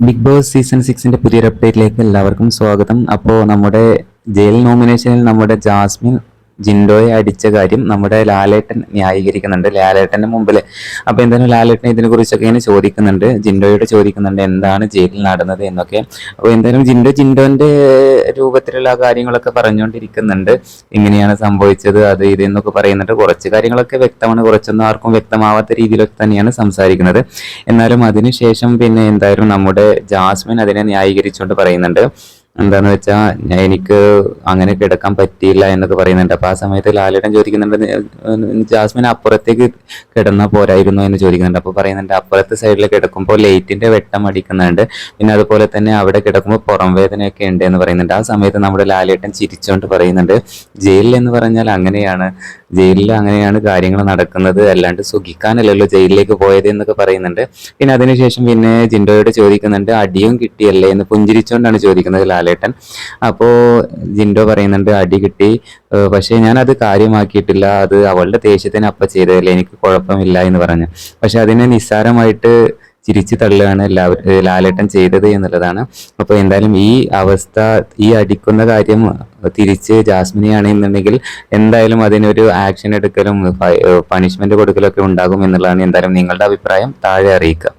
Big boss season 6ന്റെ പുതിയൊരു അപ്ഡേറ്റിലേക്ക് എല്ലാവർക്കും സ്വാഗതം. അപ്പോൾ നമ്മുടെ ജയിൽ നോമിനേഷനിൽ നമ്മുടെ ജാസ്മിൻ ജിൻഡോയെ അടിച്ച കാര്യം നമ്മുടെ ലാലേട്ടൻ ന്യായീകരിക്കുന്നുണ്ട് ലാലേട്ടന്റെ മുമ്പിൽ. അപ്പോൾ എന്തായാലും ലാലേട്ടൻ ഇതിനെ കുറിച്ചൊക്കെ ഇങ്ങനെ ചോദിക്കുന്നുണ്ട്, ജിൻഡോയോട് ചോദിക്കുന്നുണ്ട് എന്താണ് ജയിലിൽ നടന്നത് എന്നൊക്കെ. അപ്പോൾ എന്തായാലും ജിൻഡോന്റെ രൂപത്തിലുള്ള കാര്യങ്ങളൊക്കെ പറഞ്ഞുകൊണ്ടിരിക്കുന്നുണ്ട്, ഇങ്ങനെയാണ് സംഭവിച്ചത് അത് ഇത് എന്നൊക്കെ പറയുന്നുണ്ട്. കുറച്ച് കാര്യങ്ങളൊക്കെ വ്യക്തമാണ്, കുറച്ചൊന്നും ആർക്കും വ്യക്തമാവാത്ത രീതിയിലൊക്കെ തന്നെയാണ് സംസാരിക്കുന്നത്. എന്നാലും അതിനുശേഷം പിന്നെ എന്തായാലും നമ്മുടെ ജാസ്മിൻ അതിനെ ന്യായീകരിച്ചുകൊണ്ട് പറയുന്നുണ്ട്, എന്താന്ന് വെച്ചാൽ എനിക്ക് അങ്ങനെ കിടക്കാൻ പറ്റിയില്ല എന്നൊക്കെ പറയുന്നുണ്ട്. അപ്പൊ ആ സമയത്ത് ലാലേട്ടൻ ചോദിക്കുന്നുണ്ട്, ജാസ്മിൻ അപ്പുറത്തേക്ക് കിടന്നാൽ പോരായിരുന്നു എന്ന് ചോദിക്കുന്നുണ്ട്. അപ്പൊ പറയുന്നുണ്ട്, അപ്പുറത്തെ സൈഡിൽ കിടക്കുമ്പോൾ ലൈറ്റിന്റെ വെട്ടം അടിക്കുന്നുണ്ട്, പിന്നെ അതുപോലെ തന്നെ അവിടെ കിടക്കുമ്പോൾ പുറം വേദനയൊക്കെ ഉണ്ട് എന്ന് പറയുന്നുണ്ട്. ആ സമയത്ത് നമ്മുടെ ലാലേട്ടൻ ചിരിച്ചുകൊണ്ട് പറയുന്നുണ്ട്, ജയിലിൽ എന്ന് പറഞ്ഞാൽ അങ്ങനെയാണ്, ജയിലിൽ അങ്ങനെയാണ് കാര്യങ്ങൾ നടക്കുന്നത്, അല്ലാണ്ട് സുഖിക്കാനല്ലല്ലോ ജയിലിലേക്ക് പോയത് എന്നൊക്കെ പറയുന്നുണ്ട്. പിന്നെ അതിനുശേഷം പിന്നെ ജിൻഡോയോട് ചോദിക്കുന്നുണ്ട്, അടിയും കിട്ടിയല്ലേ എന്ന് പുഞ്ചിരിച്ചുകൊണ്ടാണ് ചോദിക്കുന്നത് ലാലേട്ടൻ. അപ്പോ ജിൻഡോ പറയുന്നുണ്ട്, അടി കിട്ടി, പക്ഷേ ഞാൻ അത് കാര്യമാക്കിയിട്ടില്ല, അത് അവളുടെ ദേഷ്യത്തിന് അപ്പ ചെയ്തതല്ലേ, എനിക്ക് കുഴപ്പമില്ല എന്ന് പറഞ്ഞു. പക്ഷെ അതിനെ നിസ്സാരമായിട്ട് ചിരിച്ചു തള്ളുകയാണ് ലാലേട്ടൻ ചെയ്തത് എന്നുള്ളതാണ്. അപ്പോൾ എന്തായാലും ഈ അവസ്ഥ, ഈ അടിക്കുന്ന കാര്യം തിരിച്ച് ജാസ്മിനെയാണ് എന്നുണ്ടെങ്കിൽ എന്തായാലും അതിനൊരു ആക്ഷൻ എടുക്കലും പണിഷ്മെന്റ് കൊടുക്കലൊക്കെ ഉണ്ടാകും എന്നുള്ളതാണ്. എന്തായാലും നിങ്ങളുടെ അഭിപ്രായം താഴെ അറിയിക്കുക.